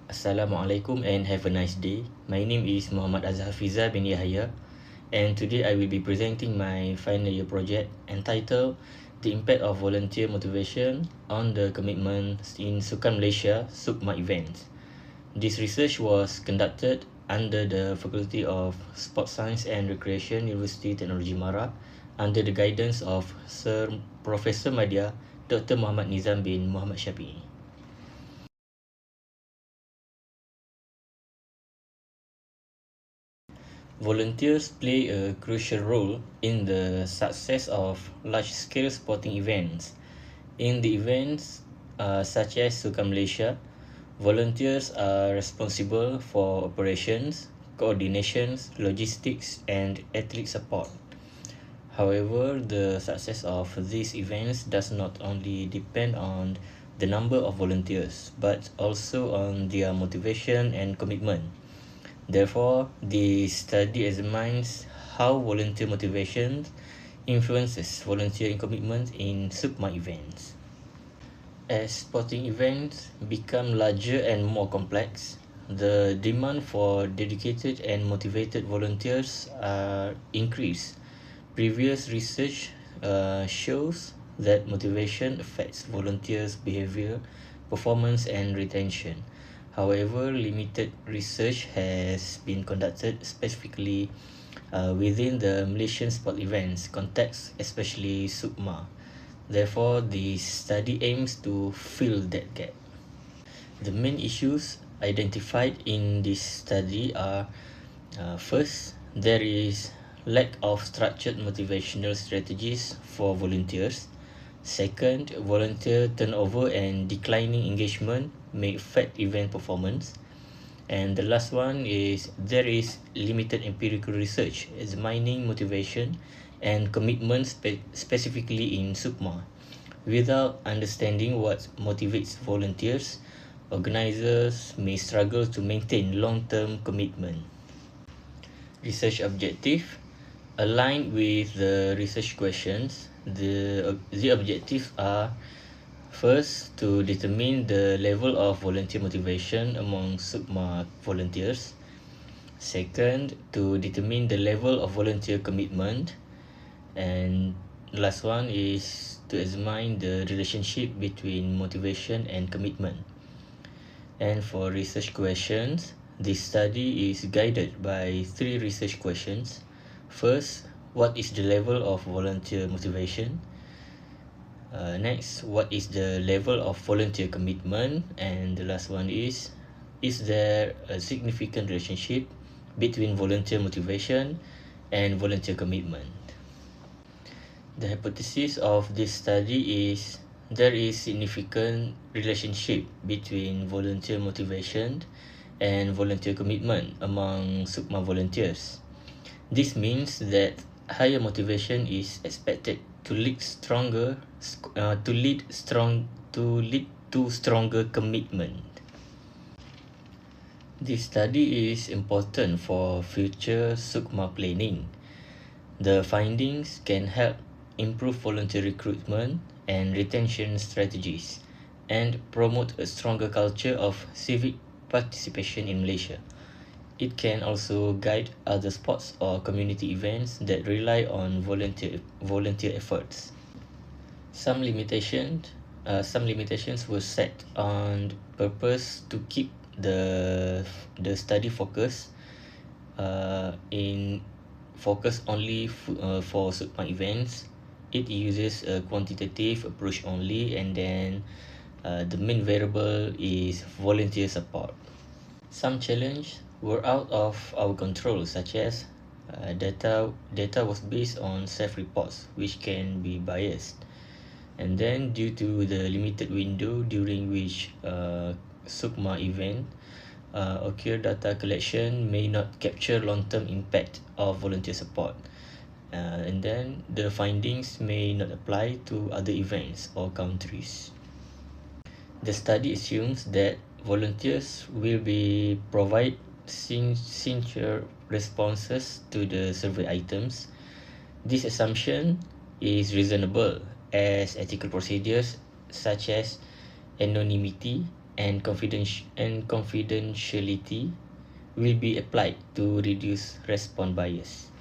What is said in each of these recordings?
Assalamualaikum and have a nice day. My name is Muhammad Azhar Fiza bin Yahya, and today I will be presenting my final year project entitled The Impact of Volunteer Motivation on the Commitment in Sukan Malaysia Sukma Events. This research was conducted under the Faculty of Sports Science and Recreation, University Technology Mara, under the guidance of Sir Professor Madya Dr. Muhammad Nizam bin Muhammad Syafiee. Volunteers play a crucial role in the success of large-scale sporting events. In the events such as Sukan Malaysia, volunteers are responsible for operations, coordinations, logistics, and athlete support. However, the success of these events does not only depend on the number of volunteers, but also on their motivation and commitment. Therefore, the study examines how volunteer motivation influences volunteering commitment in SUKMA events. As sporting events become larger and more complex, the demand for dedicated and motivated volunteers increase. Previous research shows that motivation affects volunteers' behavior, performance, and retention. However, limited research has been conducted specifically within the Malaysian sport events context, especially SUKMA. Therefore, the study aims to fill that gap. The main issues identified in this study are first, there is lack of structured motivational strategies for volunteers. Second, volunteer turnover and declining engagement may affect event performance. And the last one is there is limited empirical research examining motivation and commitment specifically in SUKMA. Without understanding what motivates volunteers, organizers may struggle to maintain long-term commitment. Research objective aligned with the research questions. The objectives are first to determine the level of volunteer motivation among SUKMA volunteers. Second, to determine the level of volunteer commitment. And last one is to examine the relationship between motivation and commitment. And for research questions, this study is guided by 3 research questions. First, what is the level of volunteer motivation? Next, what is the level of volunteer commitment? And the last one is there a significant relationship between volunteer motivation and volunteer commitment? The hypothesis of this study is there is significant relationship between volunteer motivation and volunteer commitment among SUKMA volunteers. This means that higher motivation is expected to lead to stronger commitment. This study is important for future SUKMA planning. The findings can help improve volunteer recruitment and retention strategies, and promote a stronger culture of civic participation in Malaysia. It can also guide other sports or community events that rely on volunteer efforts. Some limitations were set on purpose to keep the study focus only for SUKMA events. It uses a quantitative approach only, and then the main variable is volunteer support. Some challenges were out of our control, such as data was based on self-reports, which can be biased. And then due to the limited window during which SUKMA event occur, data collection may not capture long-term impact of volunteer support. And then the findings may not apply to other events or countries. The study assumes that volunteers will be provide sincere responses to the survey items. This assumption is reasonable as ethical procedures such as anonymity and confidentiality will be applied to reduce response bias.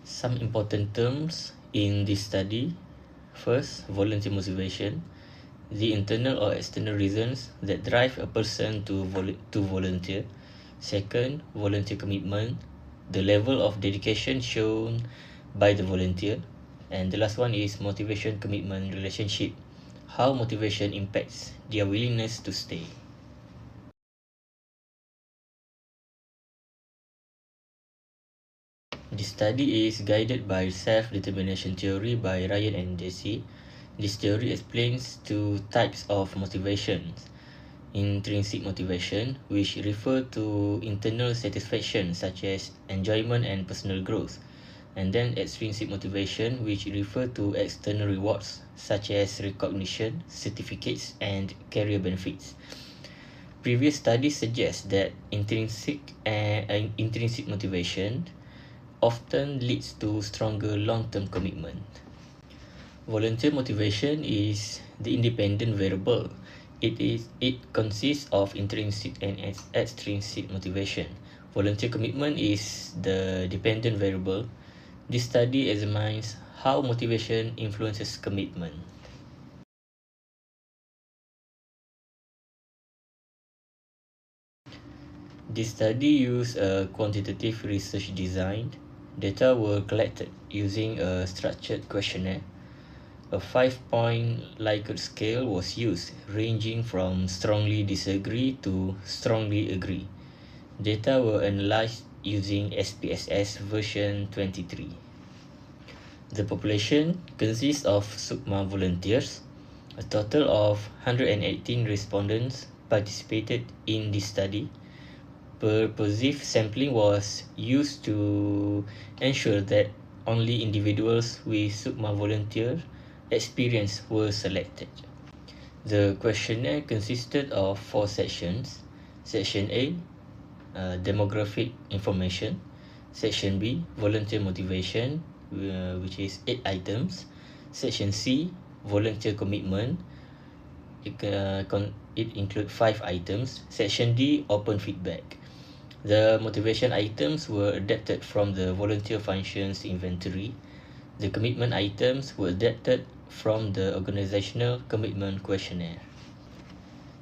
Some important terms in this study. First, volunteer motivation, the internal or external reasons that drive a person to volunteer. Second, volunteer commitment, the level of dedication shown by the volunteer. And the last one is motivation commitment relationship, how motivation impacts their willingness to stay. This study is guided by self-determination theory by Ryan and Jesse. This theory explains two types of motivations. Intrinsic motivation, which refer to internal satisfaction such as enjoyment and personal growth, and then extrinsic motivation, which refer to external rewards such as recognition, certificates, and career benefits. Previous studies suggest that intrinsic motivation often leads to stronger long-term commitment. Volunteer motivation is the independent variable. It consists of intrinsic and extrinsic motivation. Volunteer commitment is the dependent variable. This study examines how motivation influences commitment. This study used a quantitative research design. Data were collected using a structured questionnaire. A 5-point Likert scale was used, ranging from strongly disagree to strongly agree. Data were analyzed using SPSS version 23. The population consists of SUKMA volunteers. A total of 118 respondents participated in this study. Purposive sampling was used to ensure that only individuals with SUKMA volunteer experience were selected. The questionnaire consisted of 4 sections. Section A, demographic information. Section B, volunteer motivation, which is 8 items. Section C, volunteer commitment. It includes 5 items. Section D, open feedback. The motivation items were adapted from the volunteer functions inventory. The commitment items were adapted from the organizational commitment questionnaire.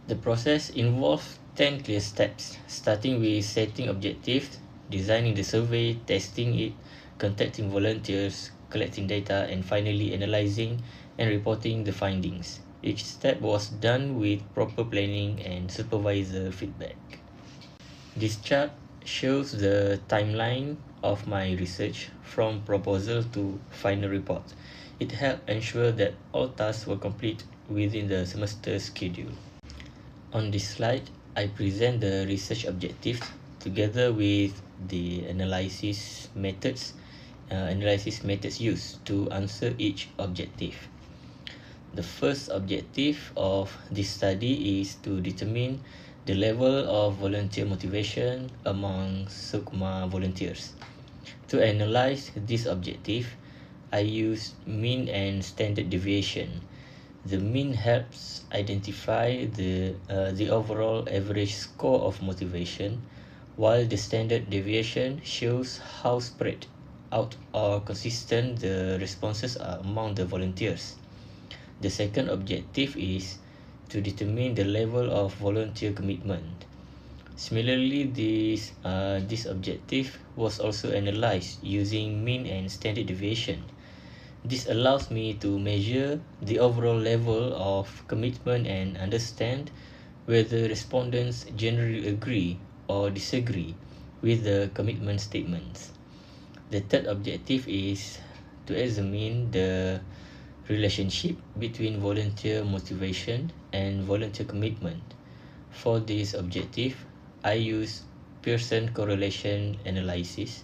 The process involved 10 clear steps, starting with setting objectives, designing the survey, testing it, contacting volunteers, collecting data, and finally analyzing and reporting the findings. Each step was done with proper planning and supervisor feedback. This chart shows the timeline of my research from proposal to final report. It helped ensure that all tasks were complete within the semester schedule. On this slide, I present the research objectives together with the analysis methods used to answer each objective. The first objective of this study is to determine the level of volunteer motivation among SUKMA volunteers. To analyze this objective, I used mean and standard deviation. The mean helps identify the overall average score of motivation, while the standard deviation shows how spread out or consistent the responses are among the volunteers. The second objective is to determine the level of volunteer commitment. Similarly, this objective was also analyzed using mean and standard deviation. This allows me to measure the overall level of commitment and understand whether respondents generally agree or disagree with the commitment statements. The third objective is to examine the relationship between volunteer motivation and volunteer commitment. For this objective, I use Pearson correlation analysis.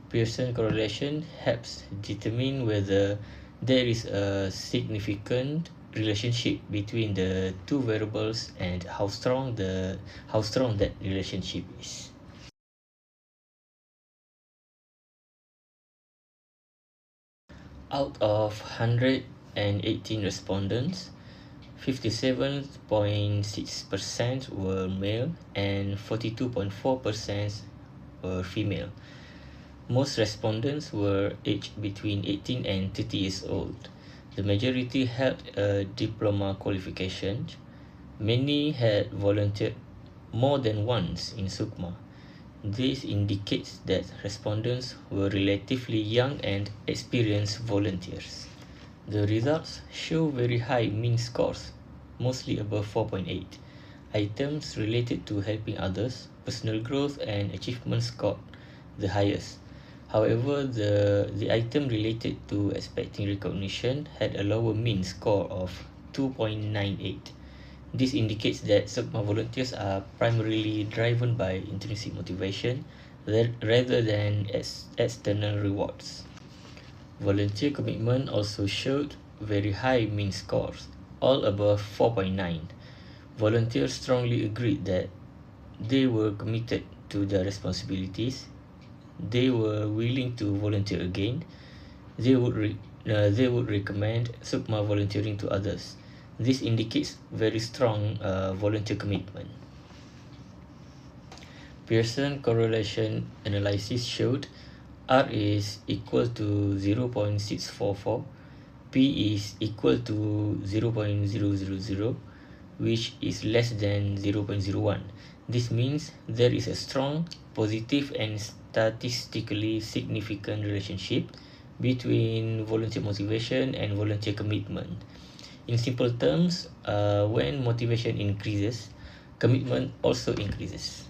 Pearson correlation helps determine whether there is a significant relationship between the two variables and how strong that relationship is. Out of 118 respondents, 57.6% were male and 42.4% were female. Most respondents were aged between 18 and 30 years old. The majority held a diploma qualification. Many had volunteered more than once in SUKMA. This indicates that respondents were relatively young and experienced volunteers. The results show very high mean scores, mostly above 4.8. Items related to helping others, personal growth, and achievement scored the highest. However, the item related to expecting recognition had a lower mean score of 2.98. This indicates that SUKMA volunteers are primarily driven by intrinsic motivation rather than external rewards. Volunteer commitment also showed very high mean scores, all above 4.9. Volunteers strongly agreed that they were committed to their responsibilities, they were willing to volunteer again, they would recommend SUKMA volunteering to others. This indicates very strong volunteer commitment. Pearson correlation analysis showed R is equal to 0.644, P is equal to 0.000, which is less than 0.01. This means there is a strong, positive, and statistically significant relationship between volunteer motivation and volunteer commitment. In simple terms, when motivation increases, commitment also increases.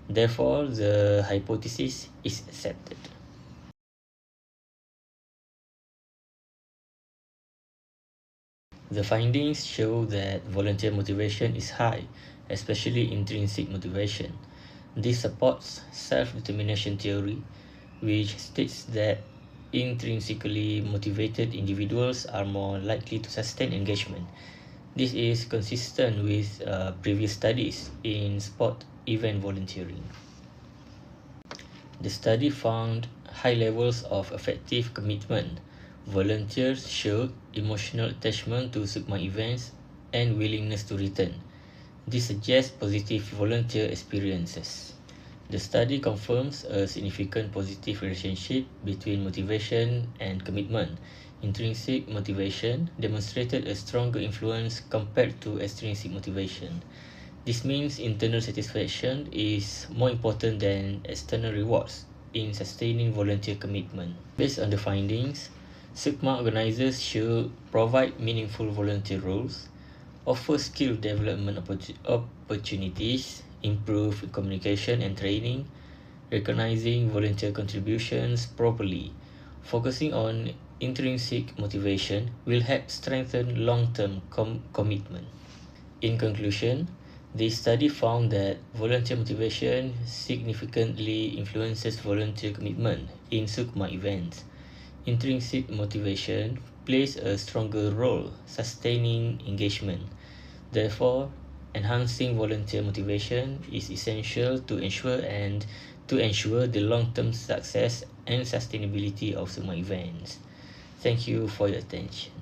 Therefore, the hypothesis is accepted. The findings show that volunteer motivation is high, especially intrinsic motivation. This supports self-determination theory, which states that intrinsically motivated individuals are more likely to sustain engagement. This is consistent with previous studies in sport event volunteering. The study found high levels of effective commitment. Volunteers showed emotional attachment to SUKMA events and willingness to return. This suggests positive volunteer experiences. The study confirms a significant positive relationship between motivation and commitment. Intrinsic motivation demonstrated a stronger influence compared to extrinsic motivation. This means internal satisfaction is more important than external rewards in sustaining volunteer commitment. Based on the findings, SUKMA organizers should provide meaningful volunteer roles, offer skill development opportunities, improve communication and training, recognizing volunteer contributions properly. Focusing on intrinsic motivation will help strengthen long-term commitment. In conclusion, the study found that volunteer motivation significantly influences volunteer commitment in SUKMA events. Intrinsic motivation plays a stronger role sustaining engagement. Therefore, enhancing volunteer motivation is essential to ensure the long-term success and sustainability of SUKMA events. Thank you for your attention.